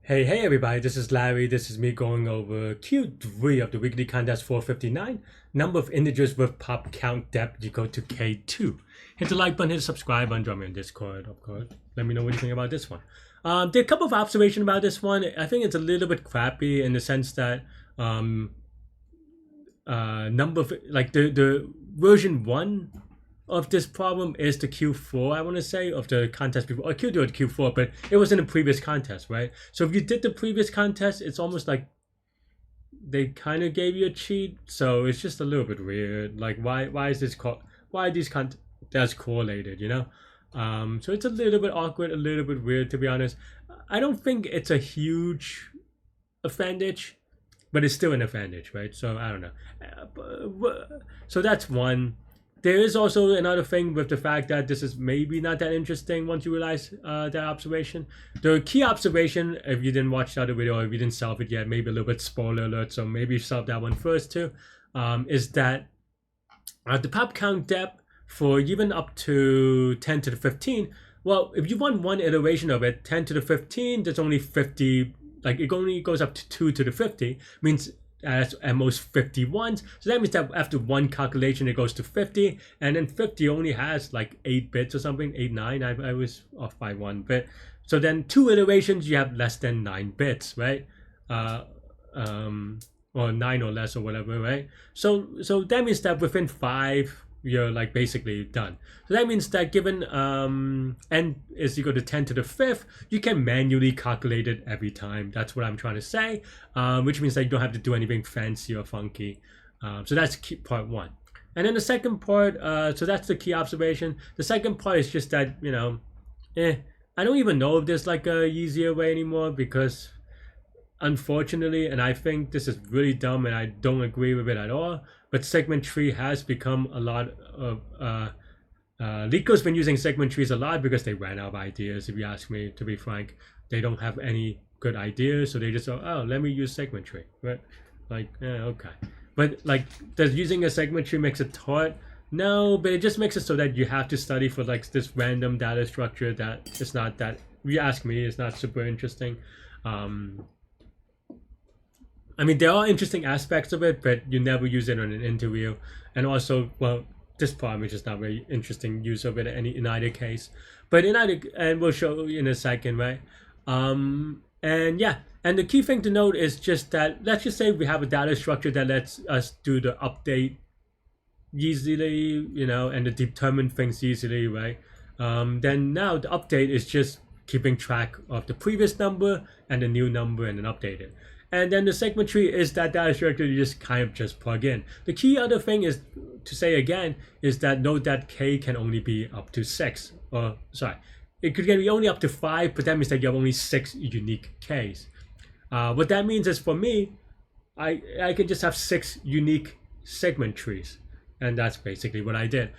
Hey everybody, this is Larry. This is me going over Q3 of the weekly contest 459. Number of integers with pop count depth equal to K2. Hit the like button, hit the subscribe button, join me on Discord, of course. Let me know what you think about this one. There are a couple of observations about this one. I think it's a little bit crappy in the sense that number of, like the version 1 of this problem is the Q4, I want to say, of the contest before, or Q2 or Q4, but it was in the previous contest, right? So if you did the previous contest, it's almost like they kind of gave you a cheat. So it's just a little bit weird. Like, why is this why are these contests correlated, you know? So it's a little bit awkward, a little bit weird, to be honest. I don't think it's a huge advantage, but it's still an advantage, right? So I don't know. So that's one. There is also another thing with the fact that this is maybe not that interesting once you realize that observation. The key observation, if you didn't watch the other video or if you didn't solve it yet, maybe a little bit spoiler alert, so maybe solve that one first too, is that the pop count depth for even up to 10 to the 15, well, if you want one iteration of it, 10 to the 15, there's only 50, like it only goes up to 2 to the 50, means at most 51. So that means that after one calculation, it goes to 50. And then 50 only has like 8 bits or something, 8, 9. I was off by 1 bit. So then 2 iterations, you have less than 9 bits, right? Or 9 or less or whatever, right? So that means that within 5, you're like basically done. So that means that given n is equal to 10 to the 5th, you can manually calculate it every time. That's what I'm trying to say, which means that you don't have to do anything fancy or funky. So that's key, part 1. And then the second part, so that's the key observation. The second part is just that, you know, I don't even know if there's like a easier way anymore, because unfortunately, and I think this is really dumb and I don't agree with it at all, but segment tree has become a lot of Leetcode's been using segment trees a lot because they ran out of ideas. If you ask me, to be frank, they don't have any good ideas, so they just go, oh, let me use segment tree, right? Like, okay, but like, does using a segment tree makes it hard? No, but it just makes it so that you have to study for like this random data structure that it's not that, if you ask me, it's not super interesting. I mean, there are interesting aspects of it, but you never use it on an interview. And also, well, this problem is just not very interesting use of it in either case. But in either, and we'll show you in a second, right? And yeah, and the key thing to note is just that, let's just say we have a data structure that lets us do the update easily, you know, and to determine things easily, right? Then now the update is just keeping track of the previous number and the new number and then update it. And then the segment tree is that data structure you just kind of just plug in. The key other thing is to say again is that note that k can only be up to 6. Or sorry, it could be only up to 5, but that means that you have only 6 unique k's. What that means is, for me, I can just have 6 unique segment trees, and that's basically what I did.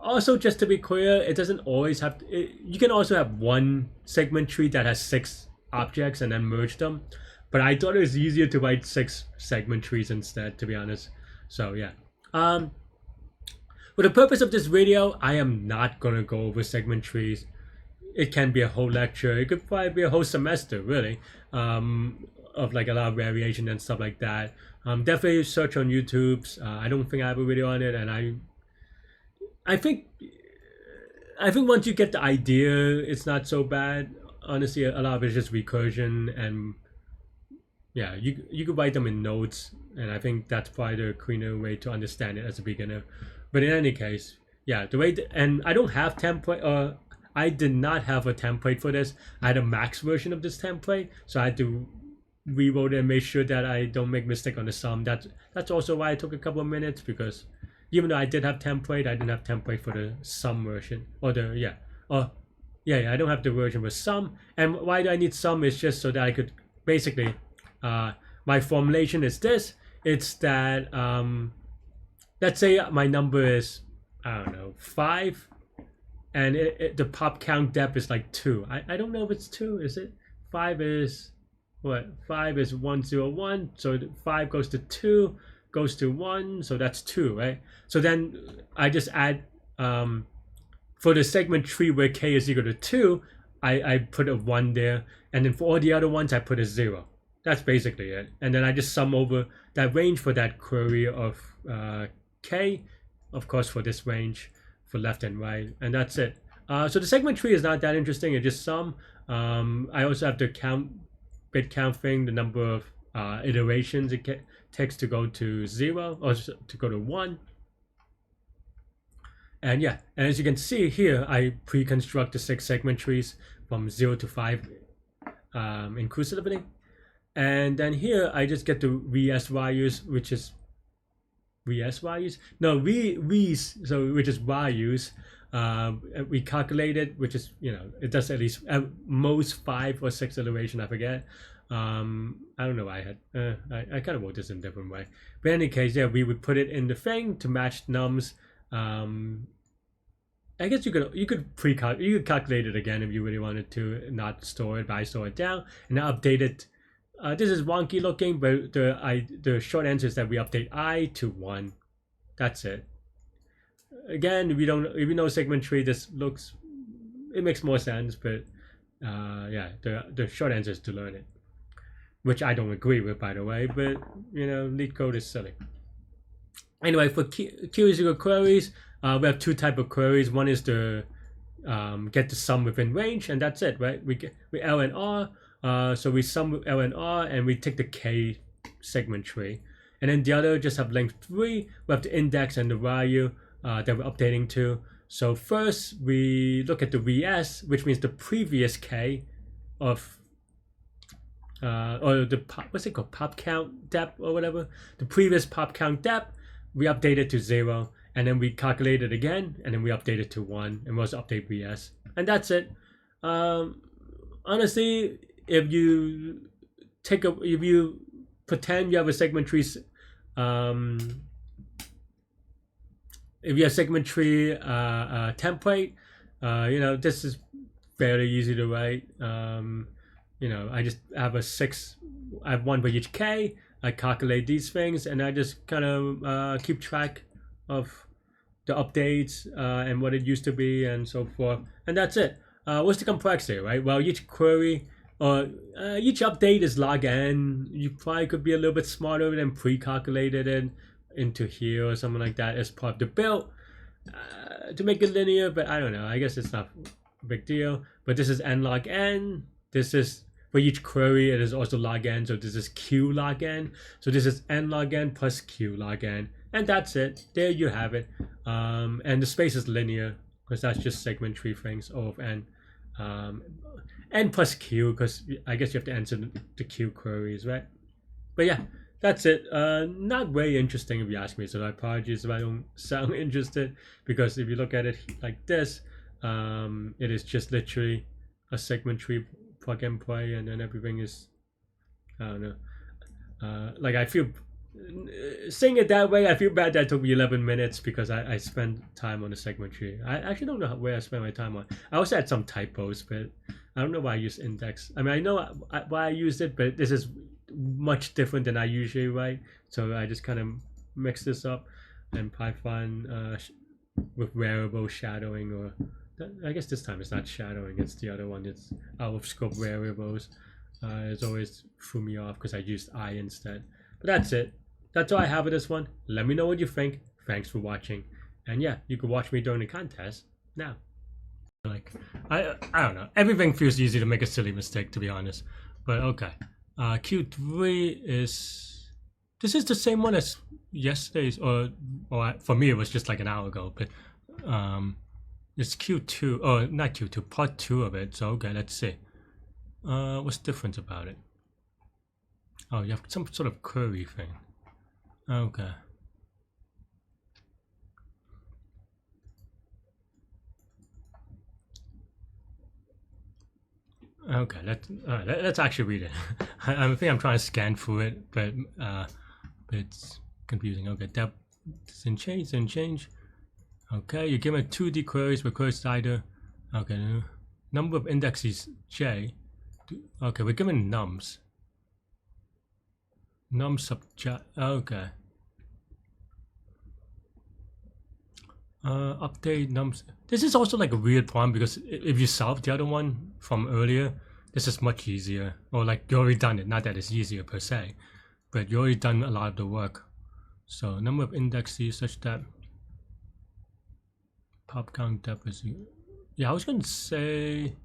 Also, just to be clear, it doesn't always have to, you can also have one segment tree that has 6 objects and then merge them. But I thought it was easier to write 6 segment trees instead, to be honest. So yeah. For the purpose of this video, I am not gonna go over segment trees. It can be a whole lecture. It could probably be a whole semester, really, of like a lot of variation and stuff like that. Definitely search on YouTube's. I don't think I have a video on it, and I think once you get the idea, it's not so bad. Honestly, a lot of it's just recursion, and yeah, you could write them in notes, and I think that's probably the cleaner way to understand it as a beginner. But in any case, yeah, the way and I don't have template. I did not have a template for this. I had a max version of this template, so I had to rewrote it and make sure that I don't make mistake on the sum. That's also why it took a couple of minutes, because even though I did have template, I didn't have template for the sum version, or the yeah, I don't have the version with sum. And why do I need sum is just so that I could basically, my formulation is this. It's that, let's say my number is, I don't know, 5, and the pop count depth is like 2. I don't know if it's 2, is it? 5 is, what? 5 is 101, so 5 goes to 2, goes to 1, so that's 2, right? So then I just add, for the segment tree where k is equal to 2, I put a 1 there, and then for all the other ones I put a 0. That's basically it. And then I just sum over that range for that query of k, of course for this range for left and right, and that's it. So the segment tree is not that interesting. It just sum. I also have the bit count thing, the number of iterations it takes to go to 0 or to go to 1. And yeah, and as you can see here, I pre-construct the 6 segment trees from 0 to 5 inclusivity. And then here I just get the VS values, which is VS values? No, V's, so which is values. We calculated, which is, it does at least at most 5 or 6 iteration, I forget. I don't know why I had, I kind of wrote this in a different way. But in any case, yeah, we would put it in the thing to match nums. I guess you could calculate it again if you really wanted to not store it, but I store it down and now update it. This is wonky looking, but the short answer is that we update I to 1. That's it. Again, if you know segment tree, it makes more sense, but yeah, the short answer is to learn it, which I don't agree with, by the way, but Leetcode is silly. Anyway, for Q0 queries, we have 2 types of queries. One is to get the sum within range, and that's it, right? We L and R, so we sum L and R, and we take the K segment tree. And then the other just have length 3. We have the index and the value that we're updating to. So first, we look at the VS, which means the previous K of or the what's it called, Popcount-Depth or whatever. The previous Popcount-Depth, we update it to 0, and then we calculate it again, and then we update it to 1, and we also update VS, and that's it. Honestly, if you pretend you have a segment tree, if you have segment tree template, this is fairly easy to write. I just have I have 1 for each K. I calculate these things, and I just kind of keep track of the updates and what it used to be and so forth. And that's it. What's the complexity, right? Well, each query or each update is log n. You probably could be a little bit smarter than pre-calculated it into here or something like that as part of the build to make it linear, but I don't know. I guess it's not a big deal. But this is n log n. This is for each query, it is also log n, so this is q log n. So this is n log n plus q log n, and that's it. There you have it. And the space is linear because that's just segment tree things O of n. N plus q, because I guess you have to answer the q queries, right? But yeah, that's it. Not very interesting if you ask me, so I apologize if I don't sound interested, because if you look at it like this, it is just literally a segment tree plug and play, and then everything is, I don't know, like I feel saying it that way, I feel bad that it took me 11 minutes because I spent time on the segment tree. I actually don't know where I spent my time on. I also had some typos, but I don't know why I use index. I mean, I know why I used it, but this is much different than I usually write, so I just kind of mix this up. And Python with variable shadowing, or I guess this time it's not shadowing, it's the other one, it's out of scope variables. It's always threw me off because I used I instead. But that's it. That's all I have with this one. Let me know what you think. Thanks for watching. And yeah, you can watch me during the contest now. Like, I don't know. Everything feels easy to make a silly mistake, to be honest. But okay. Q3 is... This is the same one as yesterday's, or for me it was just like an hour ago. But it's Q2, or not Q2, part 2 of it. So okay, let's see. What's different about it? Oh, you have some sort of query thing. Okay. Okay, let's actually read it. I think I'm trying to scan through it, but it's confusing. Okay, that doesn't change. Okay, you're given 2D queries with queries either. Okay, number of indexes J. Okay, we're given nums. Num subject. Okay. Update nums. This is also like a weird problem because if you solve the other one from earlier, this is much easier. Or like you already done it. Not that it's easier per se, but you already done a lot of the work. So number of indexes such that Popcount-Depth is. Yeah, I was gonna say.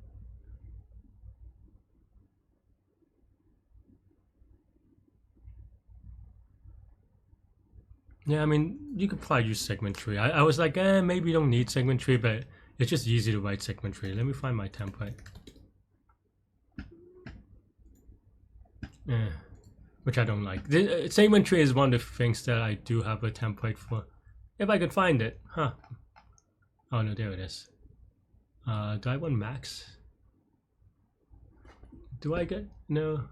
Yeah, I mean, you could probably use segment tree. I was like, maybe you don't need segment tree, but it's just easy to write segment tree. Let me find my template. Which I don't like. The segment tree is one of the things that I do have a template for. If I could find it. Huh. Oh no, there it is. Do I want max? Do I get... No.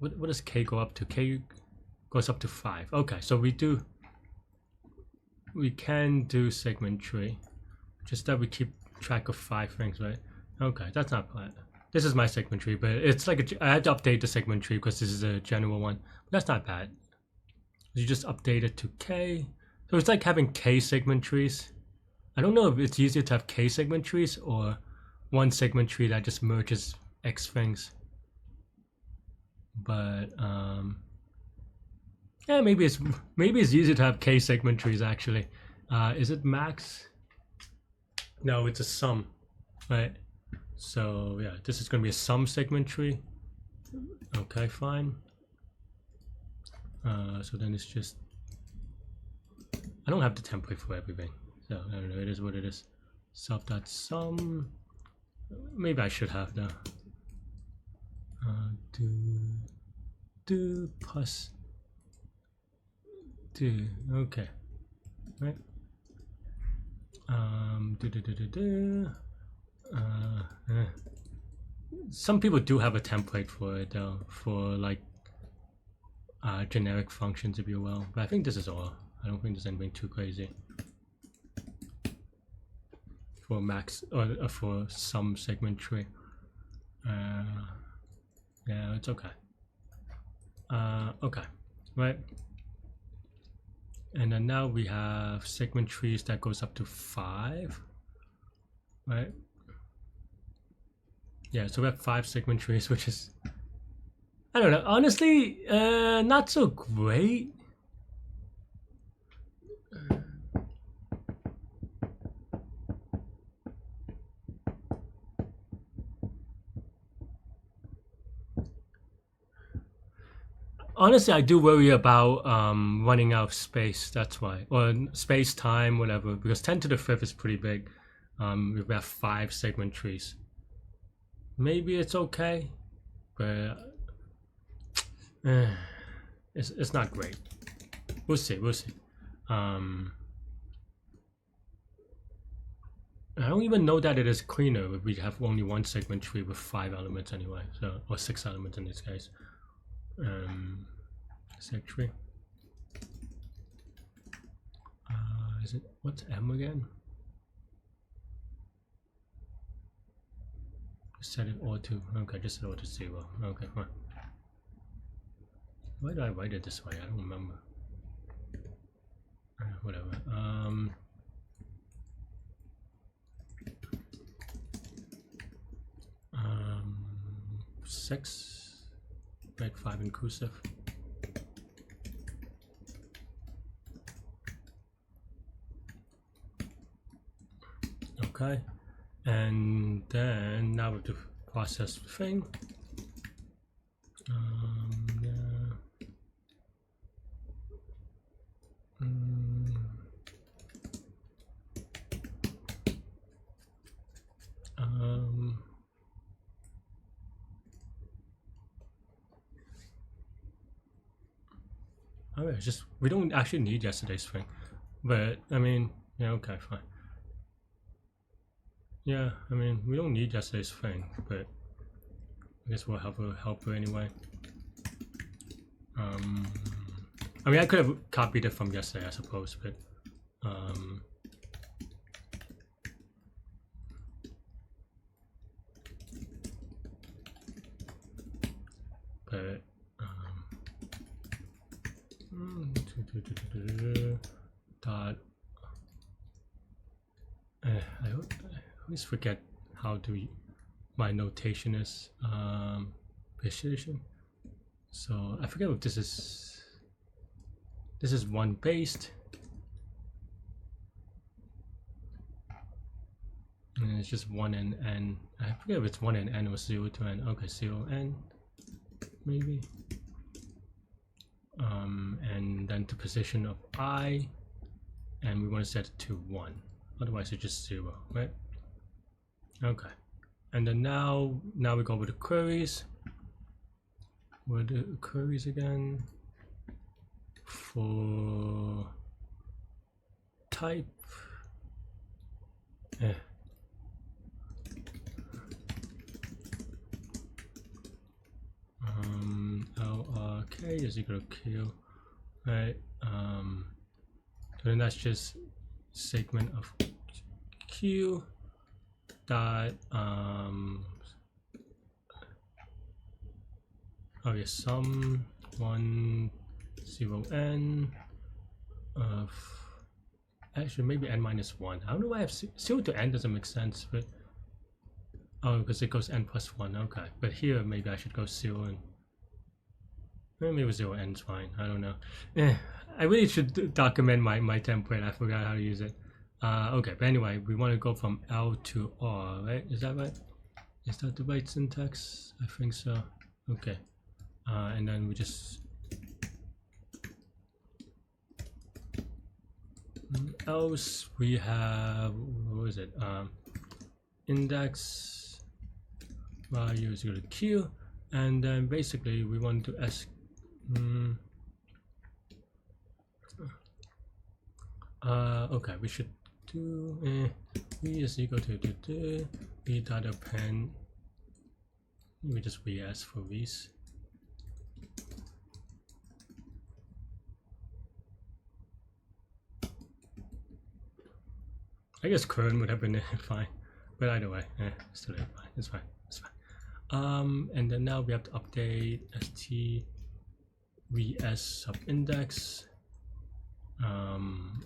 What does k go up to? K goes up to 5. Okay, so we can do segment tree. Just that we keep track of 5 things, right? Okay, that's not bad. This is my segment tree, but it's like I had to update the segment tree because this is a general one. But that's not bad. You just update it to k. So it's like having k segment trees. I don't know if it's easier to have k segment trees or one segment tree that just merges x things. But yeah, maybe it's easier to have k segment trees actually. Is it max? No, it's a sum, right? So yeah, this is going to be a sum segment tree. Okay, fine. So then it's just, I don't have the template for everything, so I don't know, it is what it is. Self.sum. Maybe I should have the do plus do. Okay, right. Some people do have a template for it though, for like generic functions, if you will. But I think this is all. I don't think there's anything too crazy for max or for some segment tree. Yeah, it's okay. Okay, right. And then now we have segment trees that goes up to 5, right? Yeah, so we have 5 segment trees, which is, I don't know, honestly, not so great. Honestly, I do worry about running out of space. That's why, or space, time, whatever. Because 10 to the 5th is pretty big. We have 5 segment trees. Maybe it's okay, but it's not great. We'll see. We'll see. I don't even know that it is cleaner if we have only one segment tree with 5 elements anyway. So, or 6 elements in this case. Seg tree. Is it, what's M again? Set it all to, okay, just set it all to 0. Okay, fine. Why did I write it this way? I don't remember. Whatever. 6, right? 5 inclusive. Okay, and then now we have to process the thing. Yeah. Oh, it's just, we don't actually need yesterday's thing, but I mean, yeah, okay, fine. Yeah, I mean, we don't need yesterday's thing, but I guess we'll have a helper anyway. I mean, I could have copied it from yesterday, I suppose, but dot. I always forget how my notation is. Precision. So I forget if this is one based. And it's just 1 and n. I forget if it's 1 and n or 0 to n. Okay, 0 n maybe. And then the position of I, and we want to set it to 1. Otherwise it's just 0, right? Okay. And then now we go with the queries. What are the queries again? For type. LRK is equal to Q, right? So then that's just segment of Q dot sum 1 0 n of actually maybe n minus 1. I don't know why I have 0 to n doesn't make sense, but oh, because it goes n plus 1. Okay, but here maybe I should go 0 and maybe 0 n is fine. I don't know. I really should document my template. I forgot how to use it. Okay, but anyway, we want to go from L to R, right? Is that right? Is that the right syntax? I think so. Okay, and then we just else we have, what is it? Index value is equal to Q, and then basically we want to ask okay, we should do v is equal to v dot append. We just vs for v's. I guess current would have been fine, but either way, still fine. It's fine. It's fine. And then now we have to update st vs sub index.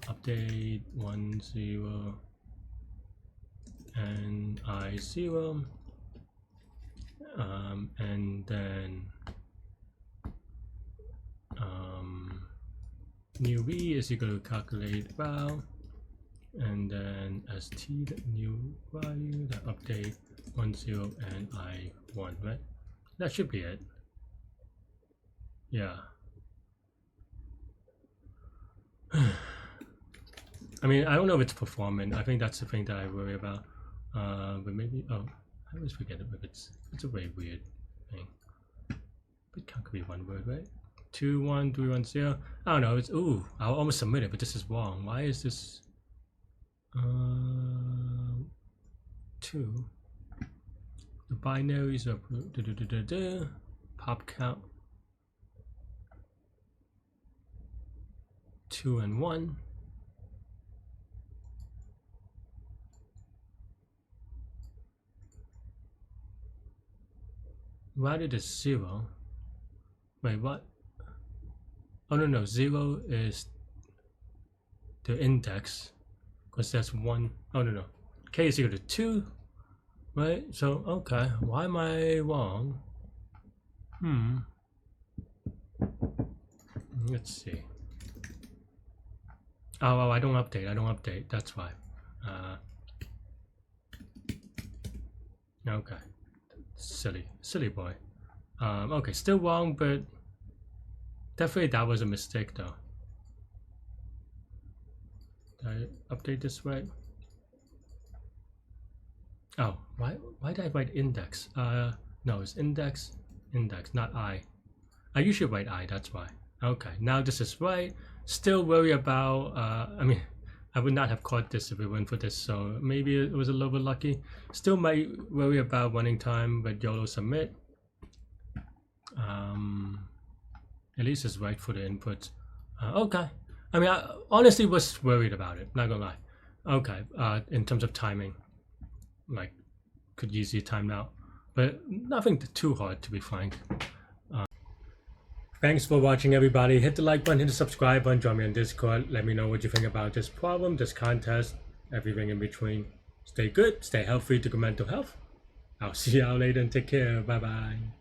Update 1 0 and I 0. And then new v is equal to calculate val. And then st the new value that update 1 0 and I 1, right? That should be it. Yeah. I mean, I don't know if it's performant. I think that's the thing that I worry about. But maybe I always forget it if it's a very weird thing. But count could be one word, right? 2 1 3 1 0. I don't know. It's I'll almost submit it, but this is wrong. Why is this? 2. The binaries are pop count 2 and 1. Rather than 0. Wait, what? Oh no, 0 is the index. Because that's 1. Oh no, k is equal to 2, right? So okay, why am I wrong? Let's see. Oh, I don't update. That's why. Okay, silly boy. Okay, still wrong, but definitely that was a mistake though. Did I update this right? Oh, why did I write index? No, it's index, not I. I usually write I, that's why. Okay, now this is right. Still worry about, I mean, I would not have caught this if we went for this, so maybe it was a little bit lucky. Still might worry about running time, but YOLO submit. At least it's right for the input. Okay. I mean, I honestly was worried about it, not gonna lie. Okay, in terms of timing, like, could easily time out, but nothing too hard to be frank. Thanks for watching, everybody. Hit the like button, hit the subscribe button, join me on Discord. Let me know what you think about this problem, this contest, everything in between. Stay good, stay healthy, to good mental health. I'll see y'all later and take care. Bye bye.